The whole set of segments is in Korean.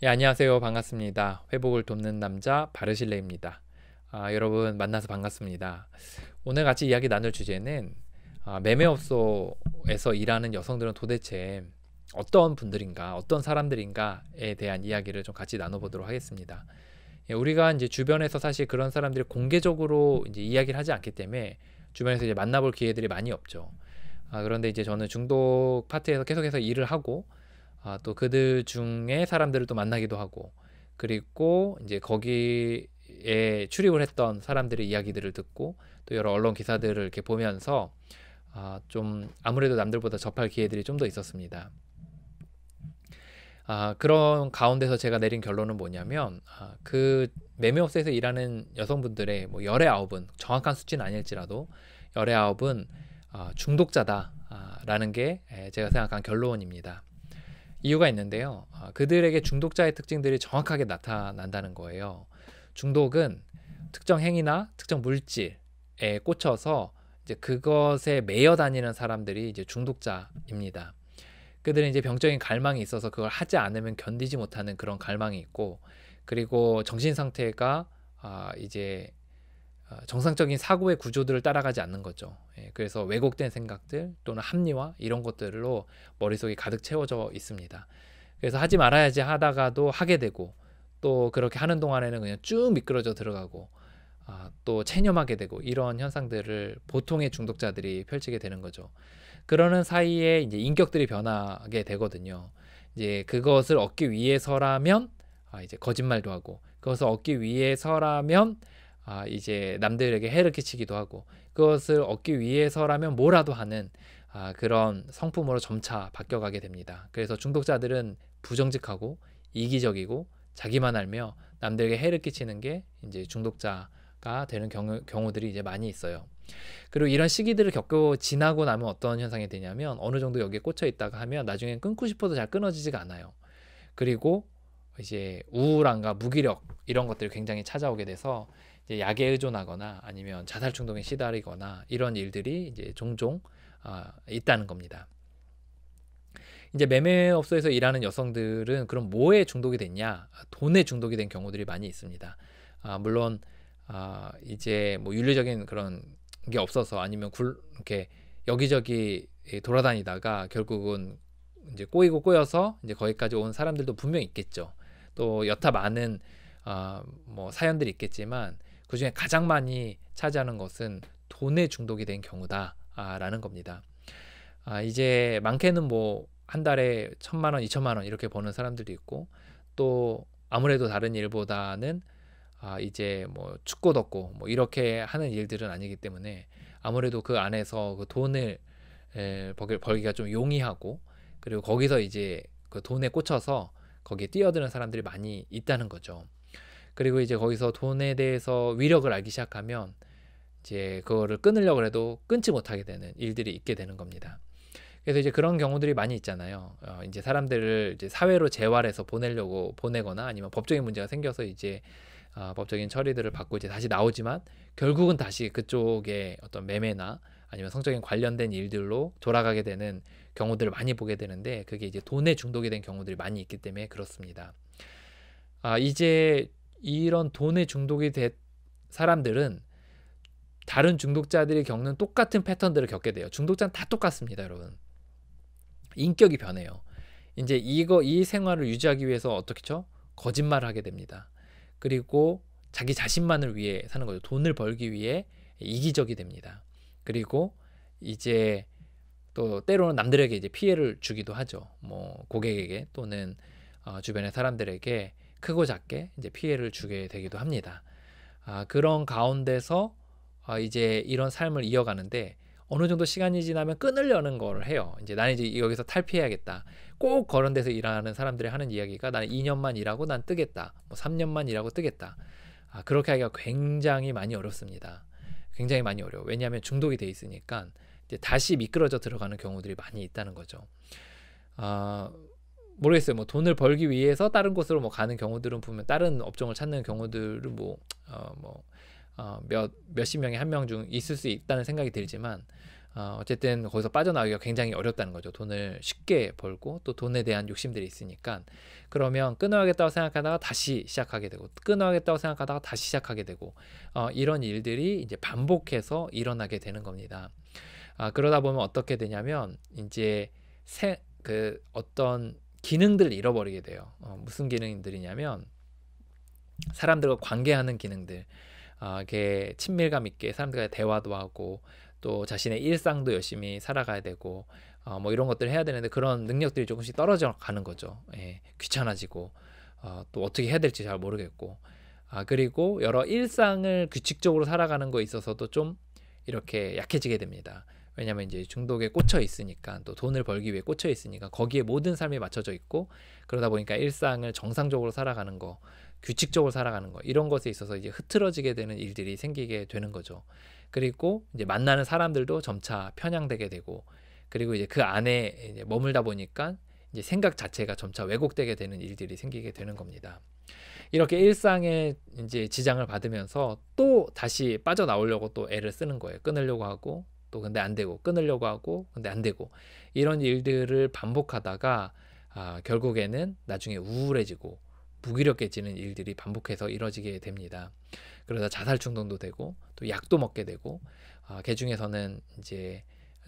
예, 안녕하세요. 반갑습니다. 회복을 돕는 남자 바르실레입니다. 여러분 만나서 반갑습니다. 오늘 같이 이야기 나눌 주제는 매매업소에서 일하는 여성들은 도대체 어떤 분들인가, 어떤 사람들인가에 대한 이야기를 좀 같이 나눠보도록 하겠습니다. 예, 우리가 이제 주변에서 사실 그런 사람들이 공개적으로 이제 이야기를 하지 않기 때문에 주변에서 이제 만나볼 기회들이 많이 없죠. 그런데 이제 저는 중독 파트에서 계속해서 일을 하고 또 그들 중에 사람들을 또 만나기도 하고, 그리고 이제 거기에 출입을 했던 사람들의 이야기들을 듣고 또 여러 언론 기사들을 이렇게 보면서 좀 아무래도 남들보다 접할 기회들이 좀 더 있었습니다. 그런 가운데서 제가 내린 결론은 뭐냐면, 그 매매업소에서 일하는 여성분들의 뭐 열의 아홉은, 정확한 수치는 아닐지라도 열의 아홉은 중독자다라는 게 제가 생각한 결론입니다. 이유가 있는데요. 그들에게 중독자의 특징들이 정확하게 나타난다는 거예요. 중독은 특정 행위나 특정 물질에 꽂혀서 이제 그것에 매여 다니는 사람들이 이제 중독자입니다. 그들은 이제 병적인 갈망이 있어서 그걸 하지 않으면 견디지 못하는 그런 갈망이 있고, 그리고 정신 상태가 이제 정상적인 사고의 구조들을 따라가지 않는 거죠. 예, 그래서 왜곡된 생각들 또는 합리화 이런 것들로 머릿속이 가득 채워져 있습니다. 그래서 하지 말아야지 하다가도 하게 되고, 또 그렇게 하는 동안에는 그냥 쭉 미끄러져 들어가고, 또 체념하게 되고, 이런 현상들을 보통의 중독자들이 펼치게 되는 거죠. 그러는 사이에 이제 인격들이 변하게 되거든요. 이제 그것을 얻기 위해서라면 이제 거짓말도 하고, 그것을 얻기 위해서라면 이제 남들에게 해를 끼치기도 하고, 그것을 얻기 위해서라면 뭐라도 하는 그런 성품으로 점차 바뀌어가게 됩니다. 그래서 중독자들은 부정직하고 이기적이고 자기만 알며 남들에게 해를 끼치는 게 이제 중독자가 되는 경우들이 이제 많이 있어요. 그리고 이런 시기들을 겪고 지나고 나면 어떤 현상이 되냐면, 어느 정도 여기에 꽂혀 있다가 하면 나중엔 끊고 싶어도 잘 끊어지지가 않아요. 그리고 이제 우울함과 무기력 이런 것들이 굉장히 찾아오게 돼서 이제 약에 의존하거나 아니면 자살 충동에 시달리거나 이런 일들이 이제 종종 있다는 겁니다. 이제 매매업소에서 일하는 여성들은 그럼 뭐에 중독이 됐냐? 돈에 중독이 된 경우들이 많이 있습니다. 물론 이제 뭐 윤리적인 그런 게 없어서, 아니면 이렇게 여기저기 돌아다니다가 결국은 이제 꼬이고 꼬여서 이제 거기까지 온 사람들도 분명히 있겠죠. 또 여타 많은 뭐 사연들이 있겠지만, 그중에 가장 많이 차지하는 것은 돈에 중독이 된 경우다라는 겁니다. 이제 많게는 뭐 한 달에 1,000만 원, 2천만 원 이렇게 버는 사람들도 있고, 또 아무래도 다른 일보다는 이제 뭐 춥고 덥고 뭐 이렇게 하는 일들은 아니기 때문에 아무래도 그 안에서 그 돈을 벌기가 좀 용이하고, 그리고 거기서 이제 그 돈에 꽂혀서 거기에 뛰어드는 사람들이 많이 있다는 거죠. 그리고 이제 거기서 돈에 대해서 위력을 알기 시작하면 이제 그거를 끊으려고 해도 끊지 못하게 되는 일들이 있게 되는 겁니다. 그래서 이제 그런 경우들이 많이 있잖아요. 이제 사람들을 이제 사회로 재활해서 보내거나, 아니면 법적인 문제가 생겨서 이제 법적인 처리들을 받고 이제 다시 나오지만, 결국은 다시 그쪽에 어떤 매매나 아니면 성적인 관련된 일들로 돌아가게 되는 경우들을 많이 보게 되는데, 그게 이제 돈에 중독이 된 경우들이 많이 있기 때문에 그렇습니다. 이제 이런 돈에 중독이 된 사람들은 다른 중독자들이 겪는 똑같은 패턴들을 겪게 돼요. 중독자는 다 똑같습니다, 여러분. 인격이 변해요. 이제 이 생활을 유지하기 위해서 어떻게죠? 거짓말을 하게 됩니다. 그리고 자기 자신만을 위해 사는 거죠. 돈을 벌기 위해 이기적이 됩니다. 그리고 이제 또 때로는 남들에게 이제 피해를 주기도 하죠. 뭐 고객에게 또는 주변의 사람들에게 크고 작게 이제 피해를 주게 되기도 합니다. 그런 가운데서 이제 이런 삶을 이어가는데, 어느 정도 시간이 지나면 끊으려는 걸 해요. 이제 나는 이제 여기서 탈피해야겠다. 꼭 그런 데서 일하는 사람들이 하는 이야기가, 나는 2년만 일하고 난 뜨겠다. 뭐 3년만 일하고 뜨겠다. 그렇게 하기가 굉장히 많이 어렵습니다. 굉장히 많이 어려워. 왜냐하면 중독이 돼 있으니까 이제 다시 미끄러져 들어가는 경우들이 많이 있다는 거죠. 모르겠어요. 뭐 돈을 벌기 위해서 다른 곳으로 뭐 가는 경우들은 보면, 다른 업종을 찾는 경우들은 몇십 명에 한 명 중 있을 수 있다는 생각이 들지만, 어쨌든 거기서 빠져나오기가 굉장히 어렵다는 거죠. 돈을 쉽게 벌고 또 돈에 대한 욕심들이 있으니까. 그러면 끊어야겠다고 생각하다가 다시 시작하게 되고, 끊어야겠다고 생각하다가 다시 시작하게 되고, 이런 일들이 이제 반복해서 일어나게 되는 겁니다. 그러다 보면 어떻게 되냐면 이제 어떤 기능들을 잃어버리게 돼요. 무슨 기능들이냐면 사람들과 관계하는 기능들, 이렇게 친밀감 있게 사람들과 대화도 하고 또 자신의 일상도 열심히 살아가야 되고 뭐 이런 것들을 해야 되는데 그런 능력들이 조금씩 떨어져 가는 거죠. 예, 귀찮아지고 또 어떻게 해야 될지 잘 모르겠고 그리고 여러 일상을 규칙적으로 살아가는 거에 있어서도 좀 이렇게 약해지게 됩니다. 왜냐하면 이제 중독에 꽂혀 있으니까, 또 돈을 벌기 위해 꽂혀 있으니까 거기에 모든 삶이 맞춰져 있고, 그러다 보니까 일상을 정상적으로 살아가는 거, 규칙적으로 살아가는 거, 이런 것에 있어서 이제 흐트러지게 되는 일들이 생기게 되는 거죠. 그리고 이제 만나는 사람들도 점차 편향되게 되고, 그리고 이제 그 안에 이제 머물다 보니까 이제 생각 자체가 점차 왜곡되게 되는 일들이 생기게 되는 겁니다. 이렇게 일상에 이제 지장을 받으면서 또 다시 빠져나오려고 또 애를 쓰는 거예요. 끊으려고 하고 또 근데 안 되고, 끊으려고 하고 근데 안 되고, 이런 일들을 반복하다가 결국에는 나중에 우울해지고 무기력해지는 일들이 반복해서 이뤄지게 됩니다. 그러다 자살 충동도 되고 또 약도 먹게 되고 그 중에서는 이제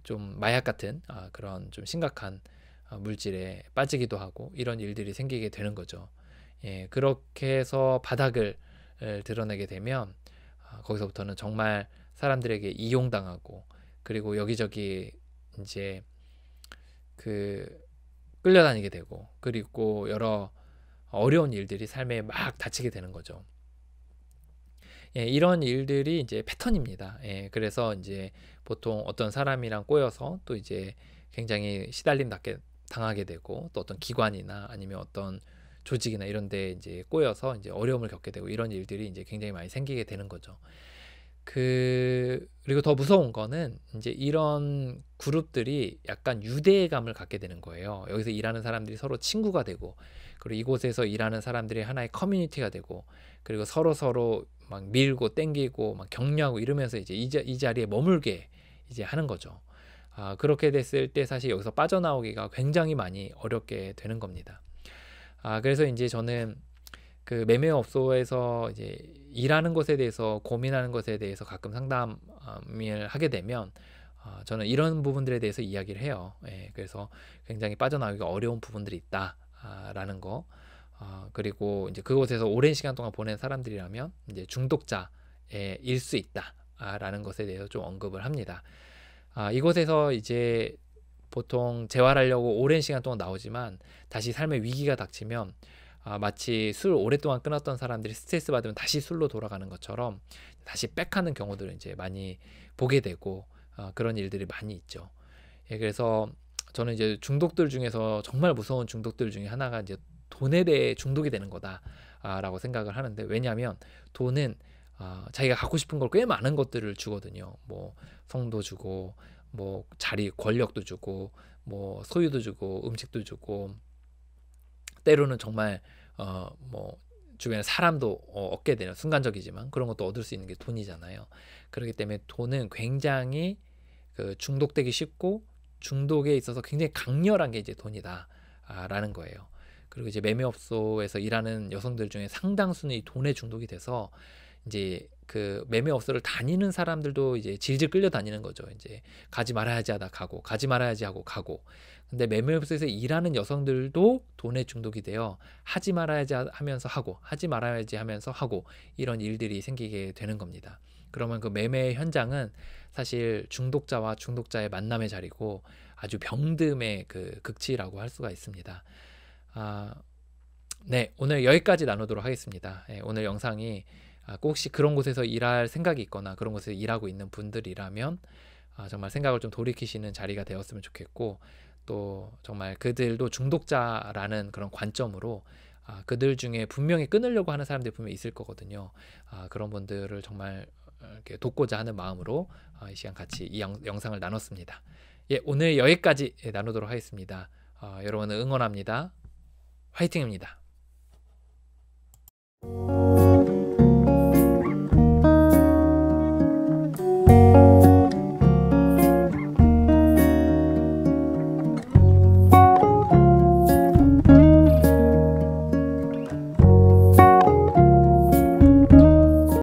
좀 마약 같은 그런 좀 심각한 물질에 빠지기도 하고, 이런 일들이 생기게 되는 거죠. 예, 그렇게 해서 바닥을 드러내게 되면 거기서부터는 정말 사람들에게 이용당하고, 그리고 여기저기 이제 끌려다니게 되고, 그리고 여러 어려운 일들이 삶에 막 닥치게 되는 거죠. 예, 이런 일들이 이제 패턴입니다. 예, 그래서 이제 보통 어떤 사람이랑 꼬여서 또 이제 굉장히 시달림 당하게 되고, 또 어떤 기관이나 아니면 어떤 조직이나 이런 데 이제 꼬여서 이제 어려움을 겪게 되고, 이런 일들이 이제 굉장히 많이 생기게 되는 거죠. 그리고 더 무서운 거는 이제 이런 그룹들이 약간 유대감을 갖게 되는 거예요. 여기서 일하는 사람들이 서로 친구가 되고, 그리고 이곳에서 일하는 사람들이 하나의 커뮤니티가 되고, 그리고 서로 막 밀고 땡기고 막 격려하고 이러면서 이제 이 자리에 머물게 이제 하는 거죠. 그렇게 됐을 때 사실 여기서 빠져나오기가 굉장히 많이 어렵게 되는 겁니다. 그래서 이제 저는 그 매매업소에서 이제 일하는 것에 대해서 고민하는 것에 대해서 가끔 상담을 하게 되면 저는 이런 부분들에 대해서 이야기를 해요. 예, 그래서 굉장히 빠져나오기가 어려운 부분들이 있다라는 거. 그리고 이제 그곳에서 오랜 시간 동안 보낸 사람들이라면 이제 중독자일 수 있다라는 것에 대해서 좀 언급을 합니다. 이곳에서 이제 보통 재활하려고 오랜 시간 동안 나오지만 다시 삶의 위기가 닥치면 마치 술 오랫동안 끊었던 사람들이 스트레스 받으면 다시 술로 돌아가는 것처럼 다시 백하는 경우들을 이제 많이 보게 되고 그런 일들이 많이 있죠. 예, 그래서 저는 이제 중독들 중에서 정말 무서운 중독들 중에 하나가 이제 돈에 대해 중독이 되는 거다라고 생각을 하는데, 왜냐하면 돈은 자기가 갖고 싶은 걸 꽤 많은 것들을 주거든요. 뭐 성도 주고, 뭐 자리, 권력도 주고, 뭐 소유도 주고, 음식도 주고, 때로는 정말 뭐 주변에 사람도 얻게 되는, 순간적이지만 그런 것도 얻을 수 있는 게 돈이잖아요. 그렇기 때문에 돈은 굉장히 중독되기 쉽고, 중독에 있어서 굉장히 강렬한 게 이제 돈이다라는 거예요. 그리고 이제 매매업소에서 일하는 여성들 중에 상당수는 이 돈에 중독이 돼서 이제 그 매매업소를 다니는 사람들도 이제 질질 끌려다니는 거죠. 이제 가지 말아야지 하다 가고, 가지 말아야지 하고 가고. 근데 매매업소에서 일하는 여성들도 돈에 중독이 돼요. 하지 말아야지 하면서 하고, 하지 말아야지 하면서 하고, 이런 일들이 생기게 되는 겁니다. 그러면 그 매매 현장은 사실 중독자와 중독자의 만남의 자리고 아주 병듦의 그 극치라고 할 수가 있습니다. 네, 오늘 여기까지 나누도록 하겠습니다. 오늘 영상이 꼭 혹시 그런 곳에서 일할 생각이 있거나 그런 곳에서 일하고 있는 분들이라면 정말 생각을 좀 돌이키시는 자리가 되었으면 좋겠고, 또 정말 그들도 중독자라는 그런 관점으로 그들 중에 분명히 끊으려고 하는 사람들이 분명히 있을 거거든요. 그런 분들을 정말 이렇게 돕고자 하는 마음으로 이 시간 같이 이 영상을 나눴습니다. 예, 오늘 여기까지 나누도록 하겠습니다. 여러분을 응원합니다. 화이팅입니다.